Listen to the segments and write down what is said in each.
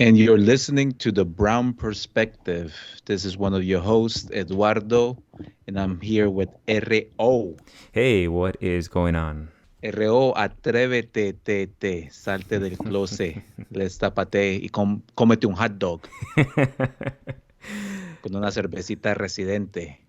And you're listening to The Brown Perspective. This is one of your hosts, Eduardo, and I'm here with R.O. Hey, what is going on? R.O., atrévete, salte del closet, destápate y cómete un hot dog con una cervecita residente.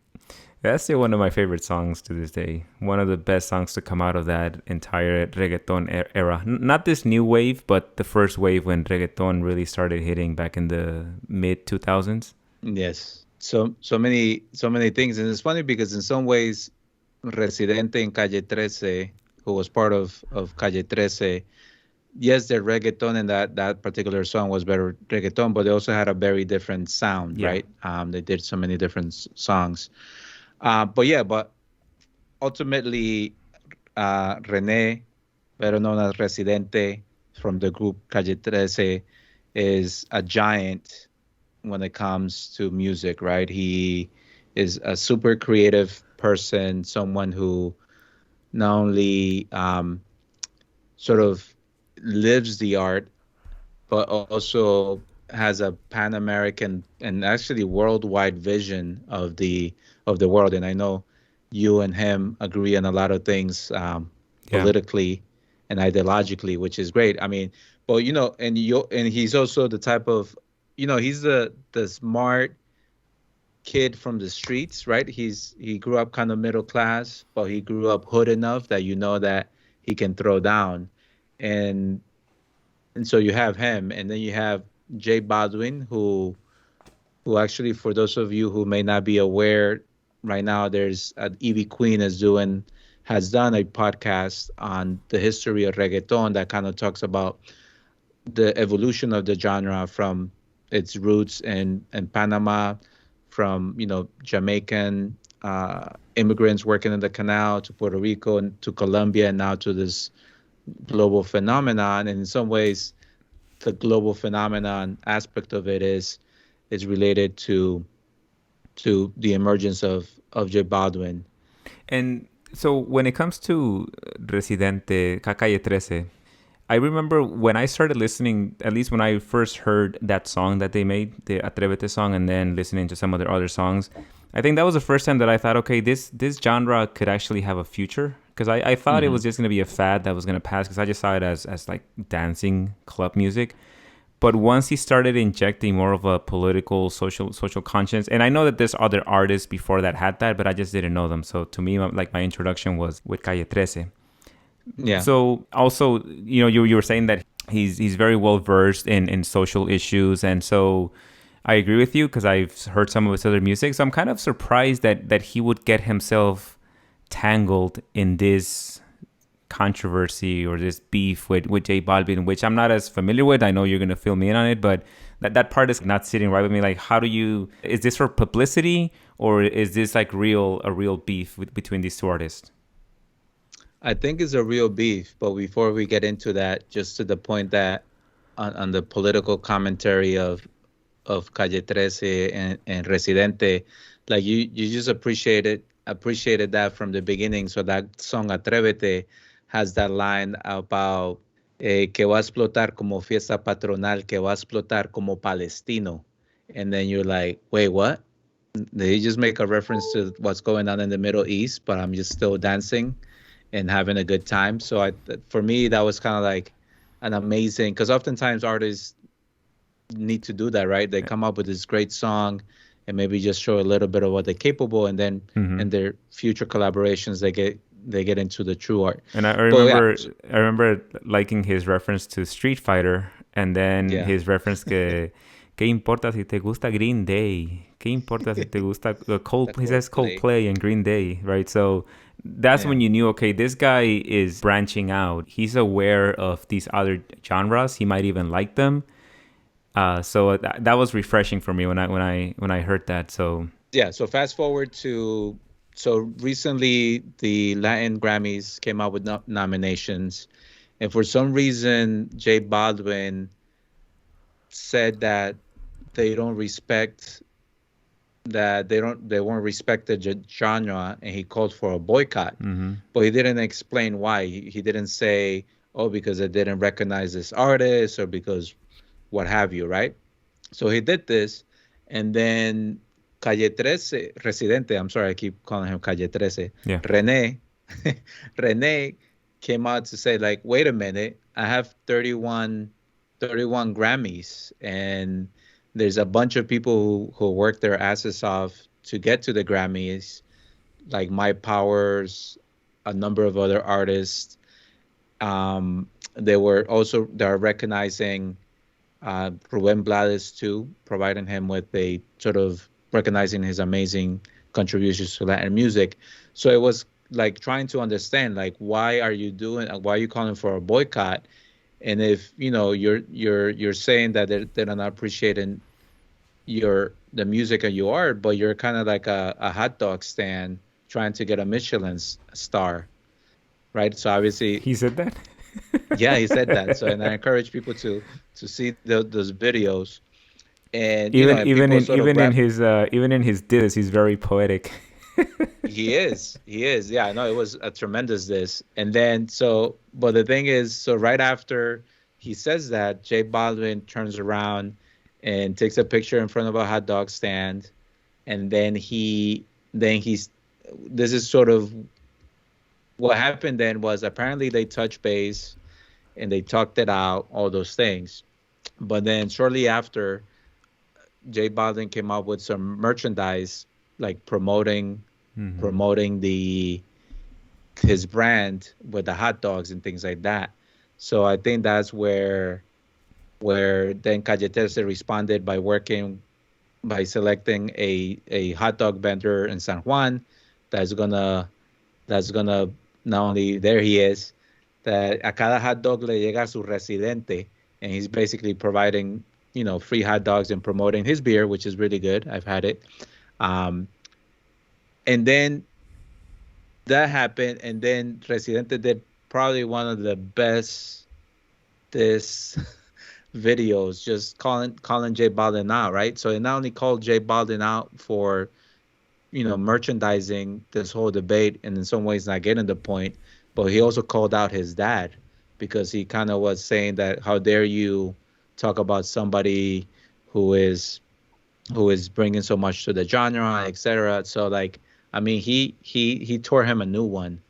That's still one of my favorite songs to this day. One of the best songs to come out of that entire reggaeton era. Not this new wave, but the first wave when reggaeton really started hitting back in the mid 2000s. Yes. So many things. And it's funny because in some ways, Residente in Calle 13, who was part of Calle 13, yes, the reggaeton and that particular song was better reggaeton, but they also had a very different sound, Yeah. right? They did so many different songs. But ultimately, Rene, better known as Residente from the group Calle 13, is a giant when it comes to music, right? He is a super creative person, someone who not only sort of lives the art, but also has a Pan American and actually worldwide vision of the world. And I know you and him agree on a lot of things Yeah. politically and ideologically, which is great. I mean, but and he's also the type of, he's the smart kid from the streets, right? He grew up kind of middle class, but he grew up hood enough that you know that he can throw down. And and so you have him, and then you have J Balvin, who actually, for those of you who may not be aware, right now there's Evie Queen has done a podcast on the history of reggaeton that kind of talks about the evolution of the genre from its roots in Panama, from Jamaican immigrants working in the canal to Puerto Rico and to Colombia, and now to this global phenomenon. And in some ways, the global phenomenon aspect of it is related to the emergence of J Balvin. And so when it comes to Residente, calle 13, I remember when I started listening, at least when I first heard that song that they made, the Atrévete song, and then listening to some of their other songs, I think that was the first time that I thought, okay, this genre could actually have a future. Because I thought it Hmm. was just going to be a fad that was going to pass, because I just saw it as like dancing club music. But once he started injecting more of a political, social conscience, and I know that there's other artists before that had that, but I just didn't know them. So to me, like my introduction was with Calle 13. Yeah. So also, you were saying that he's very well versed in social issues, and so I agree with you because I've heard some of his other music. So I'm kind of surprised that he would get himself tangled in this controversy or this beef with J Balvin, which I'm not as familiar with. I know you're gonna fill me in on it, but that part is not sitting right with me. Like, is this for publicity, or is this like a real beef between these two artists? I think it's a real beef, but before we get into that, just to the point that on the political commentary of Calle 13 and Residente, like you just appreciated that from the beginning. So that song Atrévete has that line about que va a explotar como fiesta patronal, que va a explotar como palestino. And then you're like, wait, what? They just make a reference to what's going on in the Middle East, but I'm just still dancing and having a good time. So for me, that was kind of like an amazing, because oftentimes artists need to do that, right? They come up with this great song and maybe just show a little bit of what they're capable, and then Mm-hmm. in their future collaborations, they get into the true art. And But yeah, I remember liking his reference to Street Fighter, and then yeah, his reference que ¿Qué importa si te gusta Green Day? ¿Qué importa si te gusta the Coldplay? He says Coldplay, Coldplay and Green Day, right? So that's yeah. when you knew, okay, this guy is branching out. He's aware of these other genres. He might even like them. So that was refreshing for me when I heard that. So Yeah, so fast forward to so recently the Latin Grammys came out with nominations, and for some reason J Balvin said that they don't respect they won't respect the genre, and he called for a boycott. mm-hmm. But he didn't explain why. He didn't say, oh, because they didn't recognize this artist, or because what have you, right? So he did this, and then Calle 13, Residente, I'm sorry, I keep calling him Calle 13, Yeah. Rene, Rene came out to say, like, wait a minute, I have 31 Grammys, and there's a bunch of people who work their asses off to get to the Grammys, like My Powers, a number of other artists. They're recognizing Ruben Blades too, providing him with a sort of recognizing his amazing contributions to Latin music. So it was like trying to understand, like, why are you calling for a boycott? And if you're saying that they're not appreciating the music of your art, but you're kind of like a hot dog stand trying to get a Michelin star, right? So obviously, He said that. yeah, he said that. So, and I encourage people to see those videos, and even and even people in sort of even in his disses, he's very poetic. he is. Yeah, I know it was a tremendous this, and then but the thing is, so right after he says that, J Balvin turns around and takes a picture in front of a hot dog stand, and then he's this is sort of what happened. Then was apparently they touched base and they talked it out, all those things. But then shortly after, J Balvin came up with some merchandise, like promoting the his brand with the hot dogs and things like that. So I think that's where then Calle responded by selecting a hot dog vendor in San Juan that's gonna that's gonna not only there he is, that a cada hot dog le llega su residente, and he's basically providing free hot dogs and promoting his beer, which is really good. I've had it. um and then that happened, and then Residente did probably one of the best this videos, just calling J Balvin out, right? So they not only called J Balvin out for merchandising this whole debate, and in some ways not getting the point, but he also called out his dad, because he kind of was saying that, how dare you talk about somebody who is bringing so much to the genre, etc. So, like, I mean, he tore him a new one.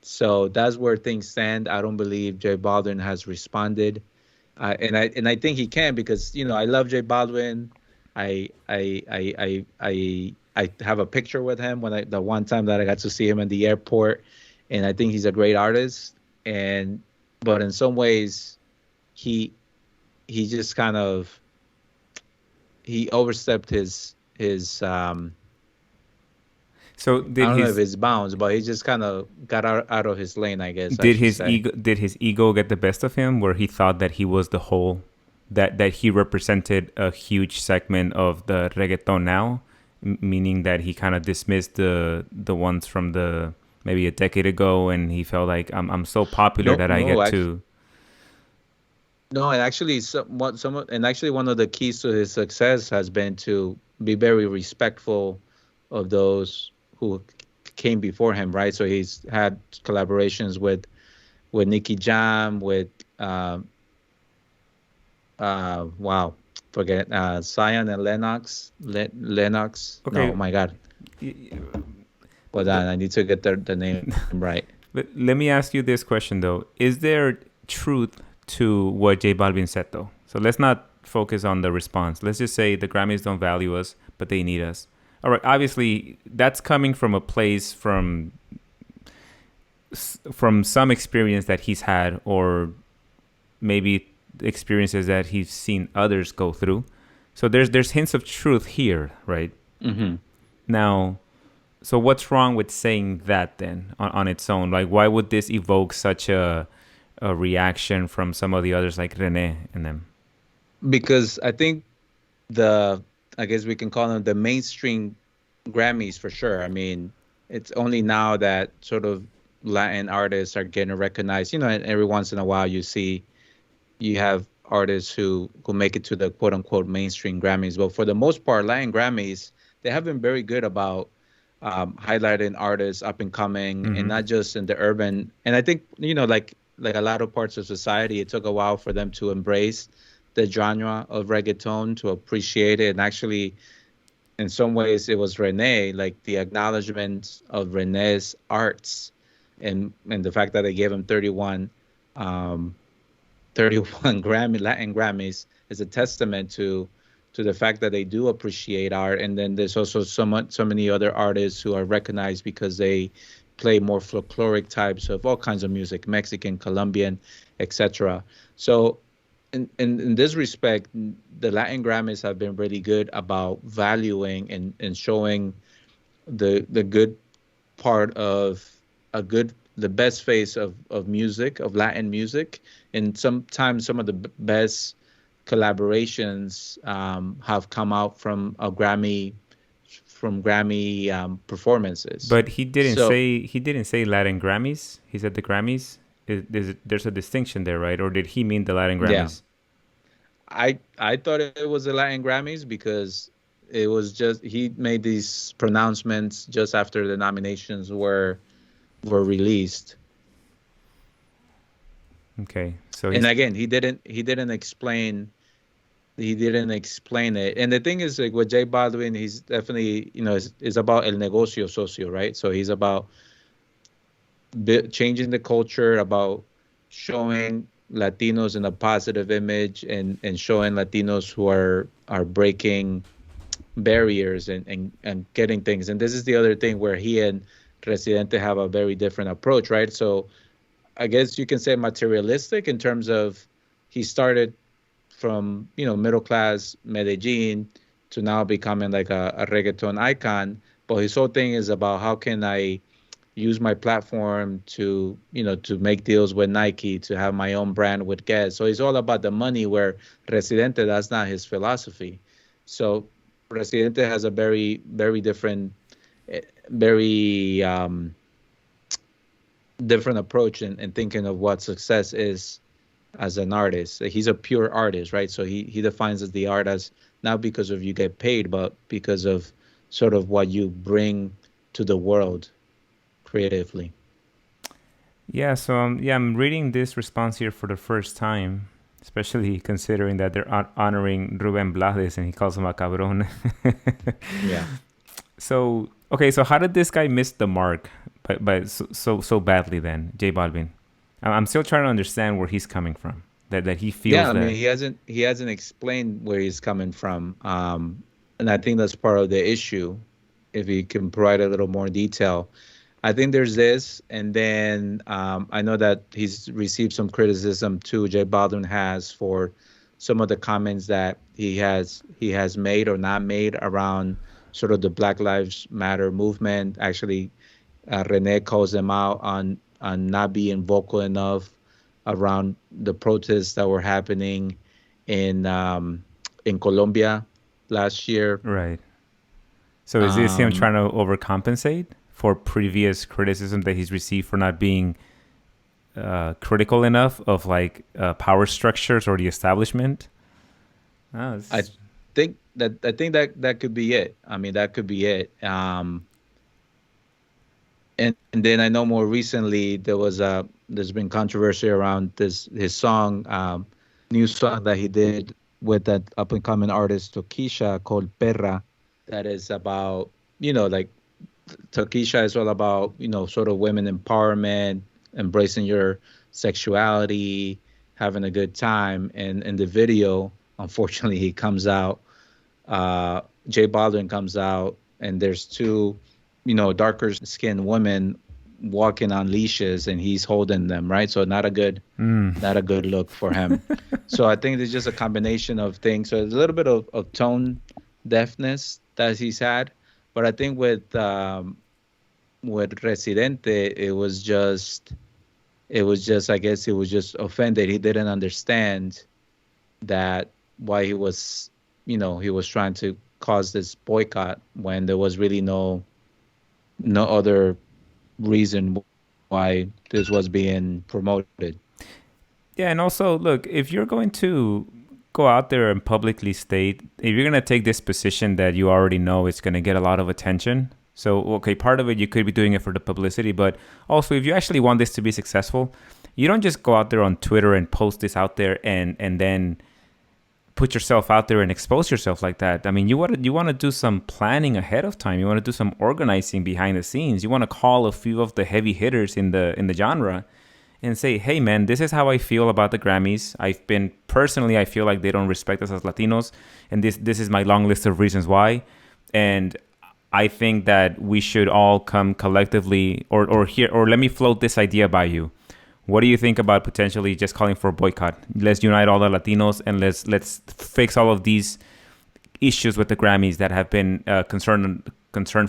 So that's where things stand. I don't believe J Balvin has responded, and I think he can, because I love J Balvin. I have a picture with him the one time that I got to see him in the airport, and I think he's a great artist. But in some ways, he just kind of he overstepped his So I did don't know if his it's bounds, but he just kind of got out of his lane, I guess I should say. ego get the best of him, where he thought that he was the whole, that he represented a huge segment of the reggaeton now, meaning that he kind of dismissed the ones from the maybe a decade ago, and he felt like I'm so popular No, that I no, get actually, to. no, and actually, one of the keys to his success has been to be very respectful of those who came before him, right? So he's had collaborations with Nicky Jam, with wow, forget Zion and Lennox. No, Okay, oh my God, hold on, I need to get the name right. but let me ask you this question though: is there truth to what J Balvin said though? So let's not focus on the response. Let's just say the Grammys don't value us, but they need us. All right, obviously that's coming from a place from some experience that he's had, or maybe experiences that he's seen others go through. So there's hints of truth here, right? Mm-hmm. Now, so what's wrong with saying that then on its own? Like, why would this evoke such a reaction from some of the others like Rene and them? Because I think I guess we can call them the mainstream Grammys for sure. I mean, it's only now that sort of Latin artists are getting recognized. And every once in a while you have artists who make it to the quote unquote mainstream Grammys. But for the most part, Latin Grammys, they have been very good about highlighting artists up and coming, and not just in the urban. And I think like a lot of parts of society, it took a while for them to embrace the genre of reggaeton, to appreciate it. And actually, in some ways, it was Rene, like the acknowledgement of Rene's arts, and the fact that they gave him um, 31 Latin Grammys is a testament to the fact that they do appreciate art. And then there's also so many other artists who are recognized because they play more folkloric types of all kinds of music, Mexican, Colombian, etc. So in this respect, the Latin Grammys have been really good about valuing and showing the good part of the best face of music, of Latin music. And sometimes some of the best collaborations have come out from Grammy performances. But So he didn't say Latin Grammys. He said the Grammys. There's a distinction there, right? Or did he mean the Latin yeah, Grammys? I thought it was the Latin Grammys because it was just he made these pronouncements just after the nominations were released. Okay, so And he's again, he didn't explain it. And the thing is, like with J Balvin, he's definitely, is about el negocio socio, right? So he's about changing the culture, about showing Latinos in a positive image, and showing Latinos who are breaking barriers and getting things. And this is the other thing where he and Residente have a very different approach, right? So I guess you can say materialistic in terms of he started from middle class Medellin to now becoming like a reggaeton icon. But his whole thing is about how can I use my platform to to make deals with Nike, to have my own brand with Guess. So it's all about the money. Where Residente, that's not his philosophy. So Residente has a very different, very different approach in thinking of what success is as an artist. He's a pure artist, right? So he defines as the art as not because of you get paid, but because of sort of what you bring to the world creatively. yeah. So yeah, I'm reading this response here for the first time, especially considering that they're honoring Ruben Blades and he calls him a cabrón. Yeah. So okay, so how did this guy miss the mark by so badly then, J Balvin? I'm still trying to understand where he's coming from. That he Yeah, feels I mean, that. he hasn't explained where he's coming from. And I think that's part of the issue. If he can provide a little more detail. I think there's this, and then I know that he's received some criticism too. J Balvin has, for some of the comments that he has made or not made around sort of the Black Lives Matter movement. Actually, Rene calls them out on not being vocal enough around the protests that were happening in Colombia last year. Right. So is this him Um, trying to overcompensate for previous criticism that he's received for not being critical enough of like power structures or the establishment? Oh, I I think that could be it. I mean, that could be it. And then I know more recently there's been controversy around this his song, new song that he did with that up and coming artist Tokisha called Perra, that is about, like, Tokisha is all about, sort of women empowerment, embracing your sexuality, having a good time. And in the video, unfortunately, he comes out, J Balvin comes out, and there's two, darker skinned women walking on leashes, and he's holding them, right? So not a good look for him. So I think there's just a combination of things. So there's a little bit of tone deafness that he's had, but I think with Residente, it was just I guess he was just offended. He didn't understand that why he was trying to cause this boycott when there was really no other reason why this was being promoted. yeah, and also look, if you're going to go out there and publicly state, if you're going to take this position that you already know it's going to get a lot of attention. So, okay, part of it you could be doing it for the publicity, but also if you actually want this to be successful, you don't just go out there on Twitter and post this out there and then put yourself out there and expose yourself like that. I mean, you want to do some planning ahead of time. You want to do some organizing behind the scenes. You want to call a few of the heavy hitters in the genre and say, hey man, this is how I feel about the Grammys. I feel like they don't respect us as Latinos, and this is my long list of reasons why. And I think that we should all come collectively, or let me float this idea by you. What do you think about potentially just calling for a boycott? Let's unite all the Latinos and let's fix all of these issues with the Grammys that have been concerned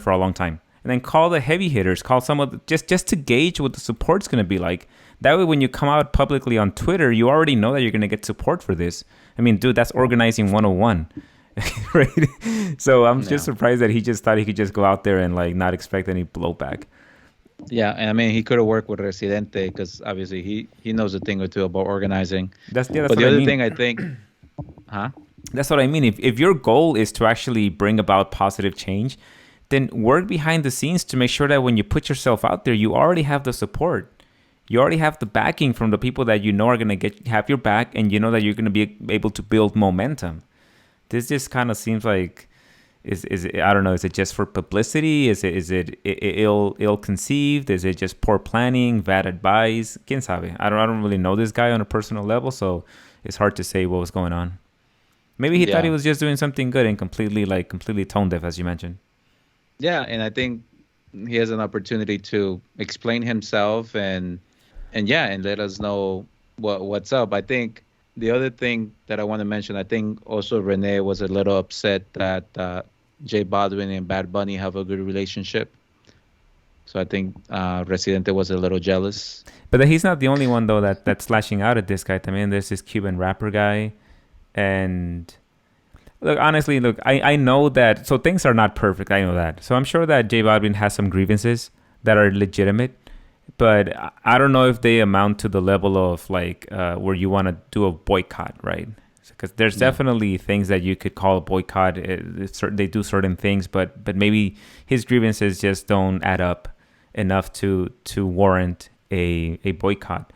for a long time. And then call the heavy hitters, call some of the, just to gauge what the support's going to be like. That way, when you come out publicly on Twitter, you already know that you're going to get support for this. I mean, dude, that's organizing 101, right? So I'm just surprised that he just thought he could just go out there and like not expect any blowback. Yeah, and I mean, he could have worked with Residente because obviously he knows a thing or two about organizing. That's but what the I other mean. thing I think, huh? That's what I mean. If your goal is to actually bring about positive change, then work behind the scenes to make sure that when you put yourself out there, you already have the support. You already have the backing from the people that you know are going to have your back, and you know that you're going to be able to build momentum. This just kind of seems like, is I don't know, is it just for publicity? Is it ill conceived? Is it just poor planning, bad advice? Quién sabe? I don't really know this guy on a personal level, so it's hard to say what was going on. Maybe he thought he was just doing something good and completely tone deaf, as you mentioned. Yeah, and I think he has an opportunity to explain himself and let us know what's up. I think the other thing that I want to mention, I think also Renee was a little upset that J Balvin and Bad Bunny have a good relationship. So I think Residente was a little jealous. But he's not the only one though that's lashing out at this guy. I mean, there's this Cuban rapper guy, and honestly, I know that, so things are not perfect. I know that. So I'm sure that J Balvin has some grievances that are legitimate, but I don't know if they amount to the level of like where you want to do a boycott, right? Because there's definitely things that you could call a boycott. They do certain things, but maybe his grievances just don't add up enough to warrant a boycott.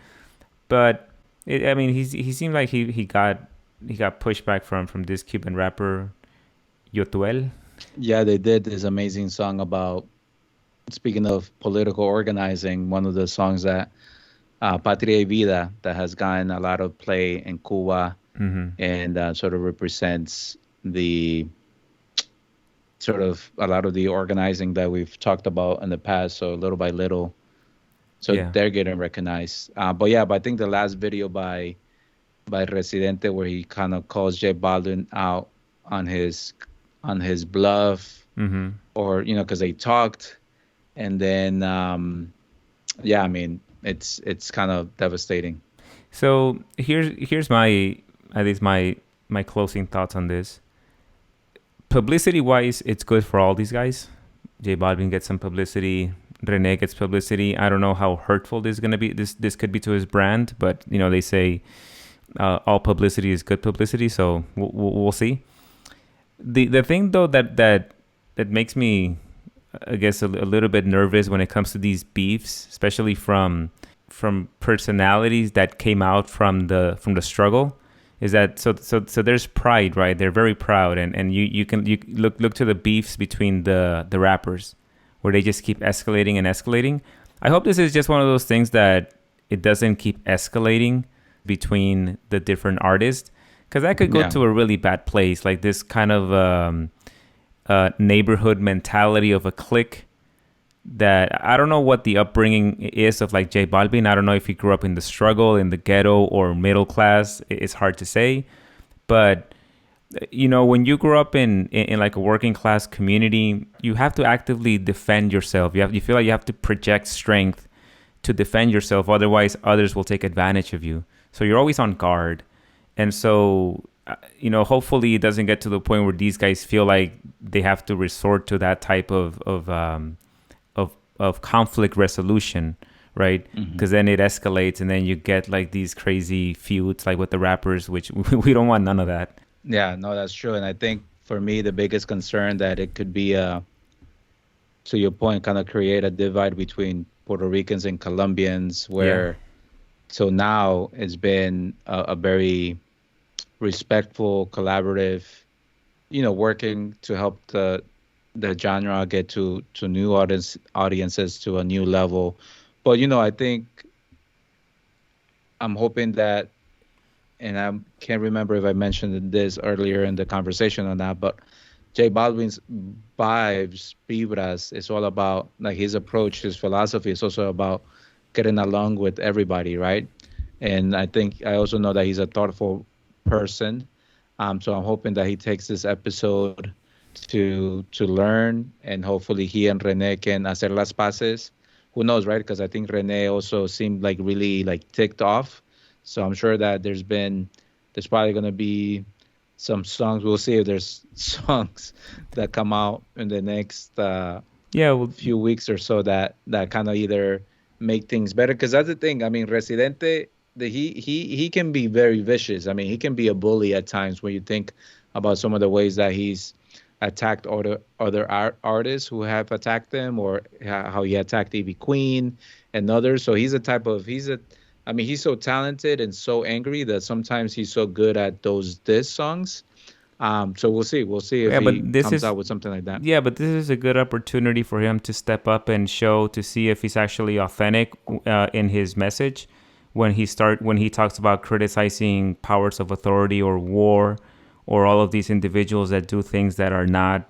But he seemed like he got pushback from this Cuban rapper Yotuel. Yeah, they did this amazing song about, speaking of political organizing, one of the songs that Patria y Vida, that has gotten a lot of play in Cuba, and sort of represents the sort of a lot of the organizing that we've talked about in the past. So little by little, they're getting recognized. But I think the last video by Residente, where he kind of calls J Balvin out on his bluff, or because they talked, and then I mean, it's kind of devastating. So here's my closing thoughts on this. Publicity wise, it's good for all these guys. J Balvin gets some publicity, Rene gets publicity. I don't know how hurtful this is going to be. This could be to his brand, but they say all publicity is good publicity, so we'll see. The thing though that makes me, I guess, a little bit nervous when it comes to these beefs, especially from personalities that came out from the struggle, is that so there's pride, right? They're very proud, and you look to the beefs between the rappers, where they just keep escalating and escalating. I hope this is just one of those things that it doesn't keep escalating between the different artists, because that could go to a really bad place, like this kind of neighborhood mentality of a clique that I don't know what the upbringing is of like J Balvin. I don't know if he grew up in the struggle, in the ghetto, or middle class. It's hard to say. But when you grow up in like a working class community, you have to actively defend yourself. You feel like you have to project strength to defend yourself. Otherwise, others will take advantage of you. So you're always on guard. And so, hopefully it doesn't get to the point where these guys feel like they have to resort to that type of conflict resolution, right? Because then it escalates, and then you get like these crazy feuds like with the rappers, which we don't want none of that. Yeah, no, that's true. And I think for me, the biggest concern that it could be, to your point, kind of create a divide between Puerto Ricans and Colombians, where so now it's been a very respectful, collaborative, working to help the genre get to new audiences to a new level. But I think I'm hoping that, and I can't remember if I mentioned this earlier in the conversation or not, but J Balvin's vibras, is all about like his approach, his philosophy is also about getting along with everybody, right? And I also know that he's a thoughtful person. So I'm hoping that he takes this episode to learn, and hopefully he and Rene can hacer las paces. Who knows, right? Because I think Rene also seemed like really like ticked off. So I'm sure that there's probably gonna be some songs. We'll see if there's songs that come out in the next Yeah, well, few weeks or so that kind of either make things better. Because that's the thing. I mean, Residente, he can be very vicious. I mean, he can be a bully at times when you think about some of the ways that he's attacked other artists who have attacked them, or how he attacked Ivy Queen and others. So I mean, he's so talented and so angry that sometimes he's so good at those diss songs. So we'll see if yeah, but he this comes is out with something like that. yeah, but this is a good opportunity for him to step up and show to see if he's actually authentic in his message when he talks about criticizing powers of authority or war or all of these individuals that do things that are not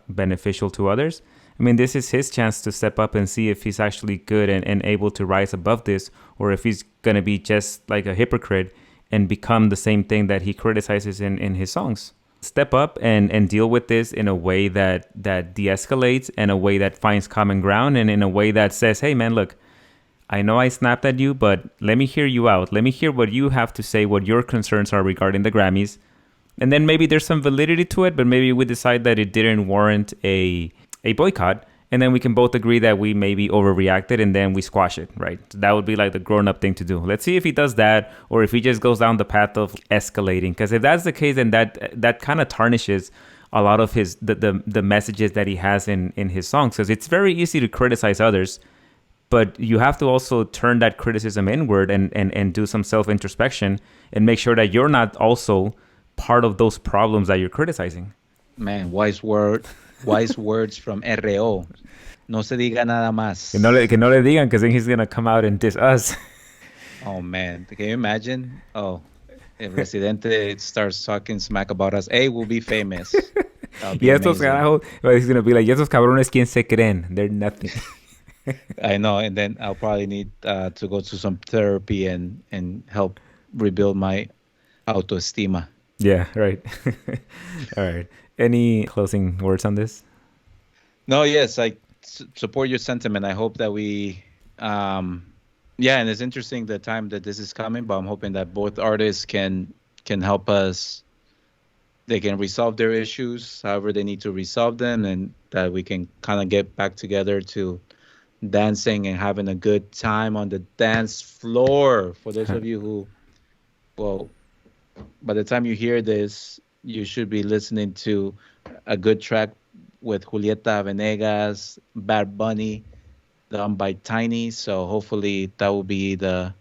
beneficial to others. I mean, this is his chance to step up and see if he's actually good and able to rise above this, or if he's going to be just like a hypocrite and become the same thing that he criticizes in his songs. Step up and deal with this in a way that de-escalates, and a way that finds common ground, and in a way that says, hey, man, look, I know I snapped at you, but let me hear you out. Let me hear what you have to say, what your concerns are regarding the Grammys. And then maybe there's some validity to it, but maybe we decide that it didn't warrant a boycott. And then we can both agree that we maybe overreacted, and then we squash it, right? That would be like the grown-up thing to do. Let's see if he does that, or if he just goes down the path of escalating. Because if that's the case, then that kind of tarnishes a lot of the messages that he has in his songs. Because it's very easy to criticize others, but you have to also turn that criticism inward and do some self-introspection and make sure that you're not also part of those problems that you're criticizing. Man, wise words from RO. No se diga nada más. Que no le digan, because then he's going to come out and diss us. Oh, man. Can you imagine? Oh, if Residente starts talking smack about us, hey, we'll be famous. Y estos carajos, he's going to be like, y estos cabrones, ¿quién se creen? They're nothing. I know. And then I'll probably need to go to some therapy and help rebuild my autoestima. Yeah, right. All right. Any closing words on this? No, yes, I support your sentiment. I hope that and it's interesting the time that this is coming, but I'm hoping that both artists can help us. They can resolve their issues, however they need to resolve them, and that we can kind of get back together to dancing and having a good time on the dance floor. For those of you who, well, by the time you hear this, you should be listening to a good track with Julieta Venegas, Bad Bunny, done by Tiny. So hopefully that will be the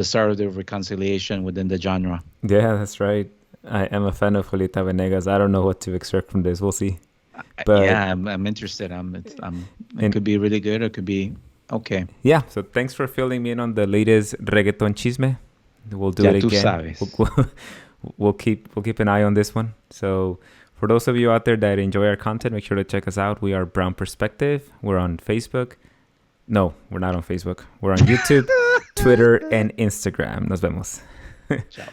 start of the reconciliation within the genre. Yeah, that's right. I am a fan of Julieta Venegas. I don't know what to expect from this. We'll see. But yeah, I'm interested. It could be really good, or it could be okay. Yeah. So thanks for filling me in on the latest reggaeton chisme. We'll do it again. We'll keep an eye on this one. So for those of you out there that enjoy our content, make sure to check us out. We are Brown Perspective. We're on Facebook. No, we're not on Facebook. We're on YouTube, Twitter, and Instagram. Nos vemos. Ciao.